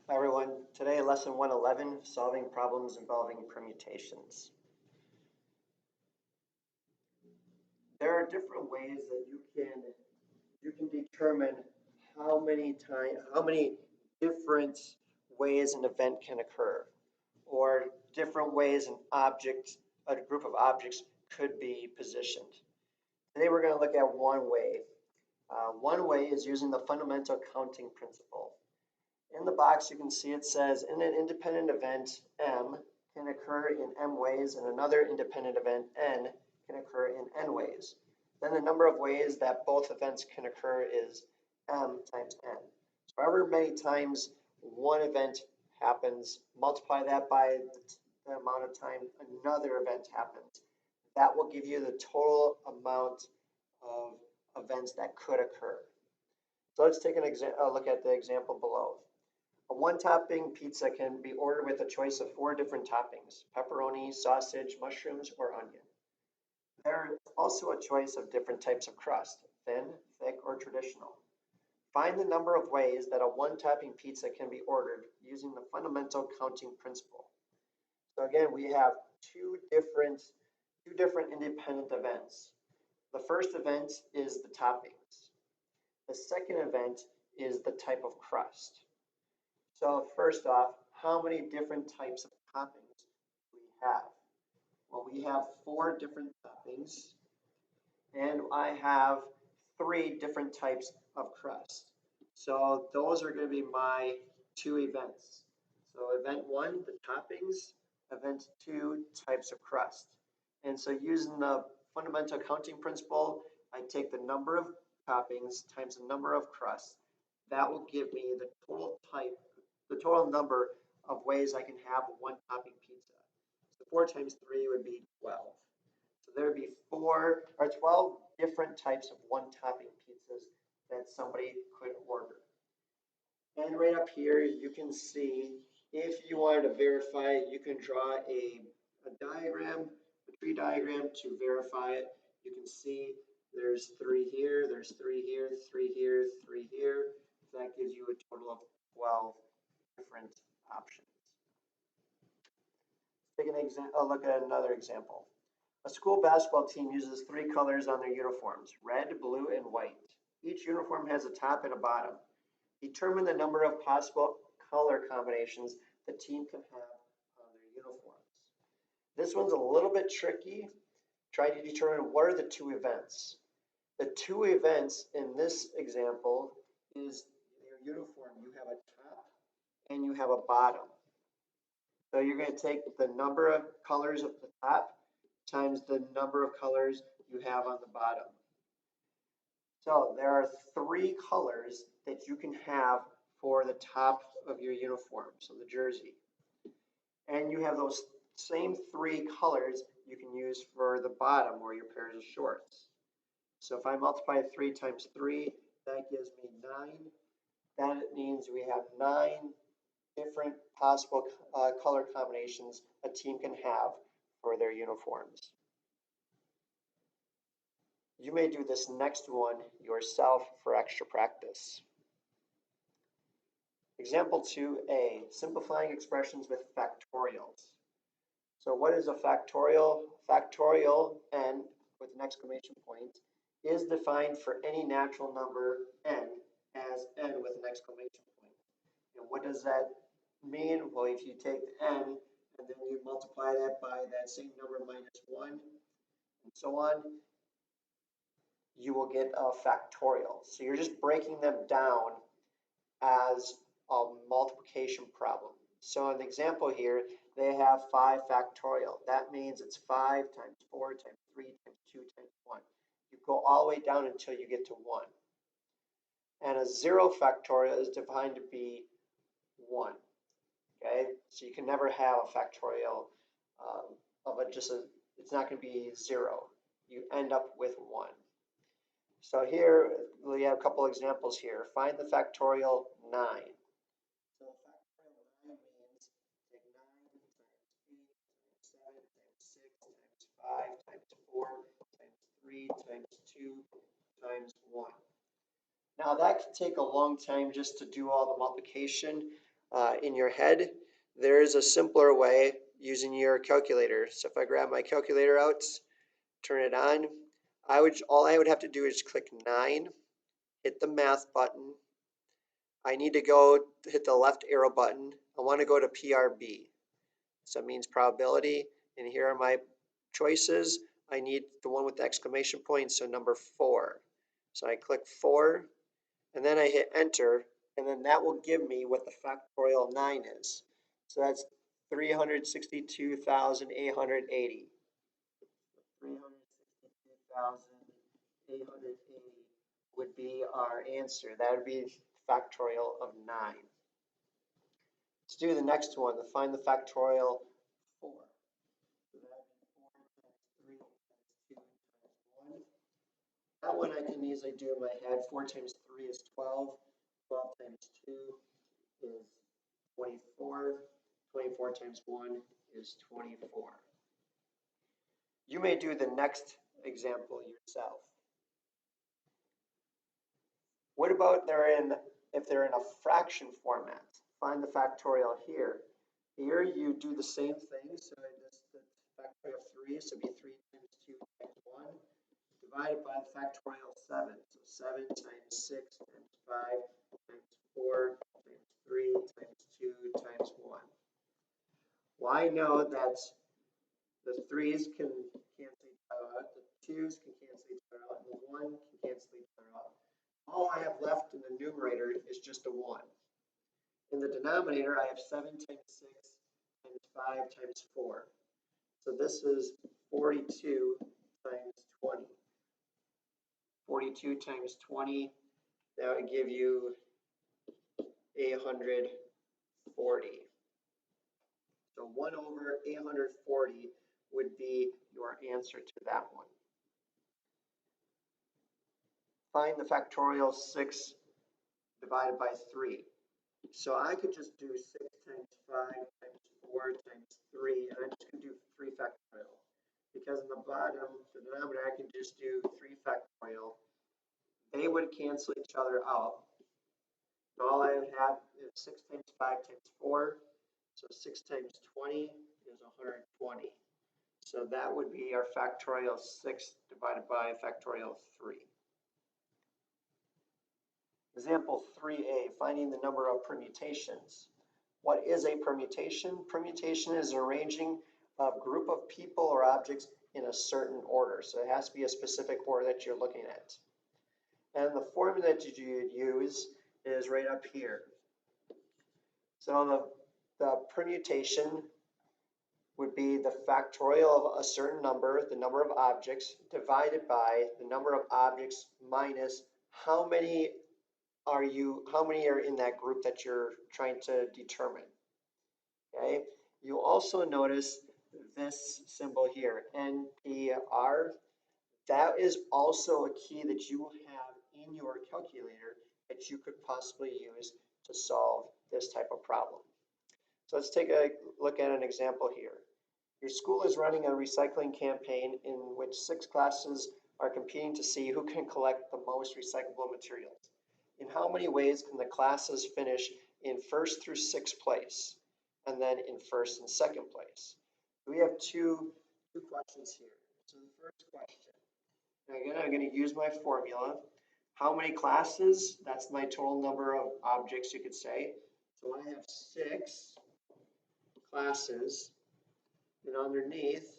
Hi everyone, today lesson 111, solving problems involving permutations. There are different ways that you can determine how many different ways an event can occur, or different ways a group of objects could be positioned. Today we're going to look at one way. One way is using the fundamental counting principle. In the box, you can see it says, in an independent event, M can occur in M ways, and another independent event, N, can occur in N ways. Then the number of ways that both events can occur is M times N. So however many times one event happens, multiply that by the amount of time another event happens. That will give you the total amount of events that could occur. So let's take a look at the example below. A one-topping pizza can be ordered with a choice of 4 different toppings: pepperoni, sausage, mushrooms, or onion. There is also a choice of different types of crust: thin, thick, or traditional. Find the number of ways that a one-topping pizza can be ordered using the fundamental counting principle. So again, we have two different independent events. The first event is the toppings. The second event is the type of crust. So first off, how many different types of toppings do we have? Well, we have 4 different toppings, and I have 3 different types of crust. So those are going to be my 2 events. So event 1, the toppings; event 2, types of crust. And so using the fundamental counting principle, I take the number of toppings times the number of crusts. That will give me the total number of ways I can have a one topping pizza. So 4 times 3 would be 12. So there would be 12 different types of one topping pizzas that somebody could order. And right up here, you can see, if you wanted to verify it, you can draw a diagram, a tree diagram to verify it. You can see there's 3 here, there's 3 here, 3 here, 3 here. That gives you a total of 12 different options. Take a look at another example. A school basketball team uses 3 colors on their uniforms: red, blue, and white. Each uniform has a top and a bottom. Determine the number of possible color combinations the team can have on their uniforms. This one's a little bit tricky. Try to determine what are the 2 events. The 2 events in this example is your uniform. You have a top and you have a bottom. So you're going to take the number of colors at the top times the number of colors you have on the bottom. So there are 3 colors that you can have for the top of your uniform, so the jersey. And you have those same 3 colors you can use for the bottom or your pairs of shorts. So if I multiply 3 times 3, that gives me 9. That means we have 9 different possible color combinations a team can have for their uniforms. You may do this next one yourself for extra practice. Example 2a, simplifying expressions with factorials. So what is a factorial? Factorial, n with an exclamation point, is defined for any natural number n as n with an exclamation point. And what does that mean? Well, if you take n and then you multiply that by that same number minus 1 and so on, you will get a factorial. So you're just breaking them down as a multiplication problem. So in the example here, they have 5 factorial. That means it's 5 times 4 times 3 times 2 times 1. You go all the way down until you get to 1. And a 0 factorial is defined to be 1. Okay, so you can never have a factorial of it's not going to be 0. You end up with 1. So here we have a couple examples here. Find the factorial 9. So factorial 9 means take 9 times 8 times 7 times 6 times 5 times 4 times 3 times 2 times 1. Now that can take a long time just to do all the multiplication. in your head, there is a simpler way using your calculator. So if I grab my calculator out, turn it on, all I would have to do is click 9, hit the math button. I need to go hit the left arrow button. I want to go to PRB. So it means probability. And here are my choices. I need the one with the exclamation point, so number 4. So I click 4, and then I hit enter, and then that will give me what the factorial 9 is. So that's 362,880. 362,880 would be our answer. That would be factorial of 9. Let's do the next one, to find the factorial 4. So that would be 4 times 3 times 2 times 1. That one I can easily do in my head. 4 times 3 is 12. 12 times 2 is 24. 24 times 1 is 24. You may do the next example yourself. What about if they're in a fraction format? Find the factorial here. Here you do the same thing. So this the factorial of 3, so it'd be 3 times 2 times 1, divided by the factorial of 7. So 7 times 6 times 5 times 4 times 3 times 2 times 1. Well, I know that the 3's can cancel each other out, the 2's can cancel each other out, and the 1 can cancel each other out. All I have left in the numerator is just a 1. In the denominator, I have 7 times 6 times 5 times 4. So this is 42 times 20. 42 times 20, that would give you 840. So 1 over 840 would be your answer to that one. Find the factorial 6 divided by 3. So I could just do 6 times 5 times 4 times 3, and I'm just going to do 3 factorial. Because in the bottom, the denominator, I can just do 3 factorial. They would cancel each other out. So all I would have is 6 times 5 times 4. So 6 times 20 is 120. So that would be our factorial 6 divided by factorial 3. Example 3a, finding the number of permutations. What is a permutation? Permutation is arranging a group of people or objects in a certain order. So it has to be a specific order that you're looking at. And the formula that you use is right up here. So the permutation would be the factorial of a certain number, the number of objects, divided by the number of objects minus how many are in that group that you're trying to determine. Okay. You also notice this symbol here, NPR. That is also a key that you have in your calculator that you could possibly use to solve this type of problem. So let's take a look at an example here. Your school is running a recycling campaign in which 6 classes are competing to see who can collect the most recyclable materials. In how many ways can the classes finish in 1st through 6th place, and then in 1st and 2nd place? We have two questions here. So the first question, again, I'm going to use my formula. How many classes? That's my total number of objects, you could say. So I have 6 classes, and underneath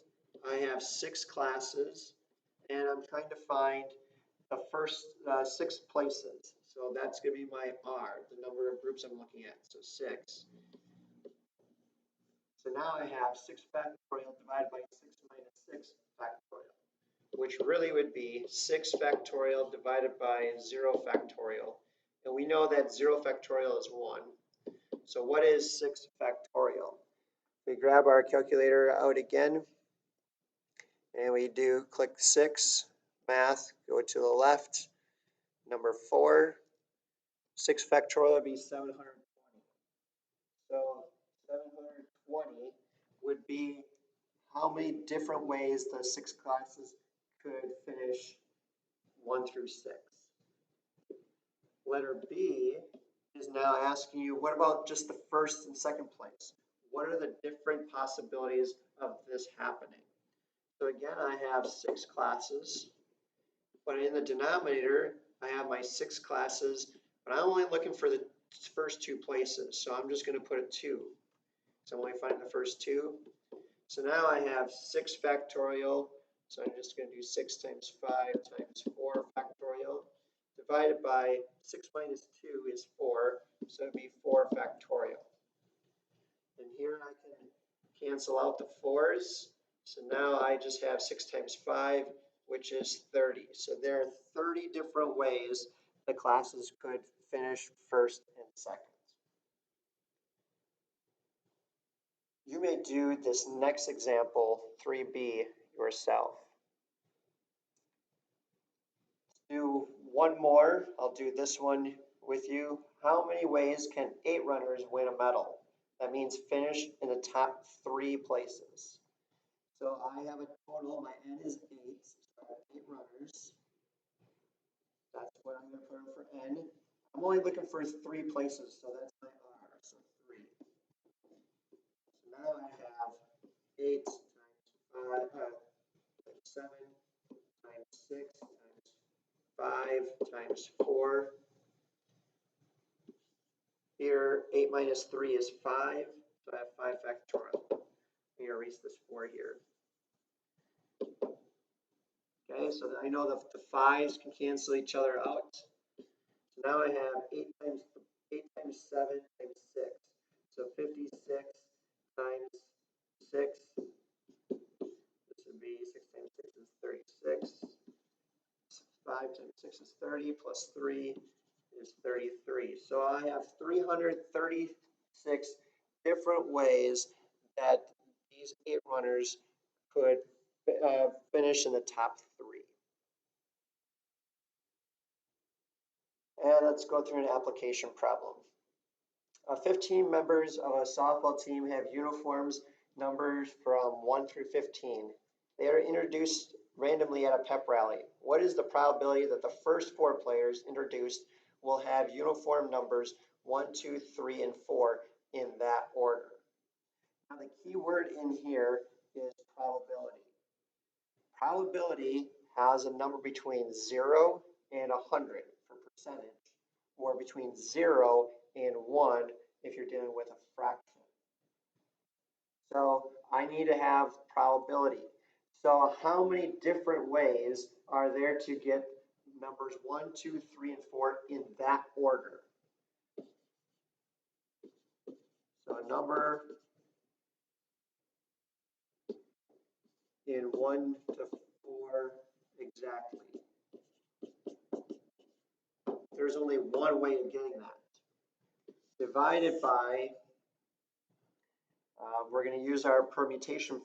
I have 6 classes, and I'm trying to find the first 6 places. So that's going to be my R, the number of groups I'm looking at. So 6. So now I have 6 factorial divided by 6 minus 6 factorial, which really would be 6 factorial divided by 0 factorial. And we know that 0 factorial is 1. So what is 6 factorial? We grab our calculator out again, and we do click 6, math, go to the left, number 4. 6 factorial would be 720. So 720 would be how many different ways the 6 classes could finish 1 through 6. Letter B is now asking you, what about just the first and second place? What are the different possibilities of this happening? So again, I have 6 classes, but in the denominator, I have my 6 classes, but I'm only looking for the first 2 places. So I'm just going to put a 2. So I'm only finding the first 2. So now I have 6 factorial. So I'm just going to do 6 times 5 times 4 factorial divided by 6 minus 2 is 4. So it'd be 4 factorial. And here I can cancel out the 4's. So now I just have 6 times 5, which is 30. So there are 30 different ways the classes could finish first and second. You may do this next example, 3b, yourself. Do one more. I'll do this one with you. How many ways can 8 runners win a medal? That means finish in the top 3 places. So I have a total, my n is 8, so I have 8 runners. That's what I'm going to put in for n. I'm only looking for 3 places, so that's my r, so 3. So now I have 8 times 5, 7 times 6 times 5 times 4. Here, 8 minus 3 is 5, so I have 5 factorial. I'm going to erase this 4 here. Okay, so I know that the 5's can cancel each other out. So now I have 8 times 7 times 6. So 56 times 6. This would be 6 times 6 is 36. 5 times 6 is 30 plus 3 is 33. So I have 336 different ways that these 8 runners could finish in the top 3. And let's go through an application problem. 15 members of a softball team have uniforms numbers from 1 through 15. They are introduced randomly at a pep rally. What is the probability that the first 4 players introduced will have uniform numbers 1, 2, 3, and 4 in that order? Now the key word in here is probability. Probability has a number between 0 and 100 for percentage, or between 0 and 1 if you're dealing with a fraction. So I need to have probability. So how many different ways are there to get numbers 1, 2, 3, and 4 in that order? So a number in 1 to 4 exactly. There's only one way of getting that. Divided by, we're going to use our permutation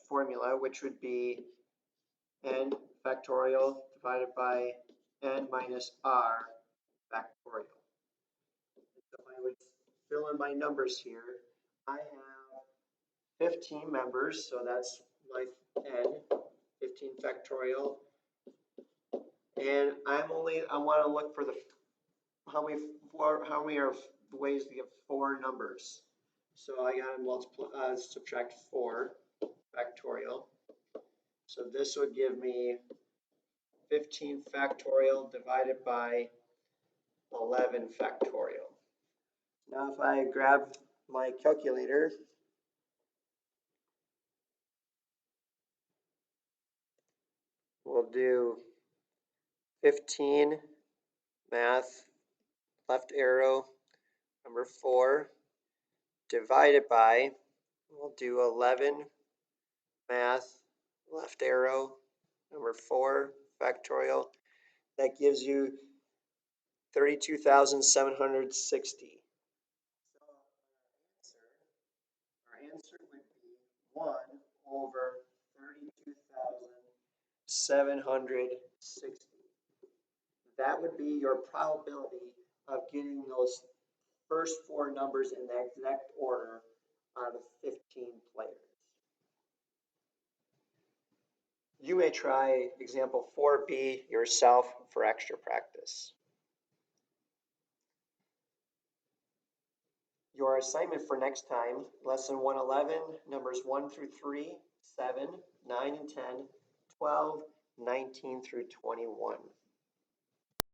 formula, which would be n factorial divided by n minus r factorial. So if I would fill in my numbers here, I have 15 members, so that's my n, 15 factorial. And I want to look for the how many are ways to get 4 numbers. So I got to subtract 4 factorial. So this would give me 15 factorial divided by 11 factorial. Now if I grab my calculator, we'll do 15 math, left arrow, number 4, divided by, we'll do 11 math, left arrow, number 4 factorial. That gives you 32,760. So our answer would be 1 over 32,760. That would be your probability of getting those first 4 numbers in the exact order out of 15 players. You may try example 4b yourself for extra practice. Your assignment for next time, lesson 111, numbers 1 through 3, 7, 9 and 10, 12, 19 through 21.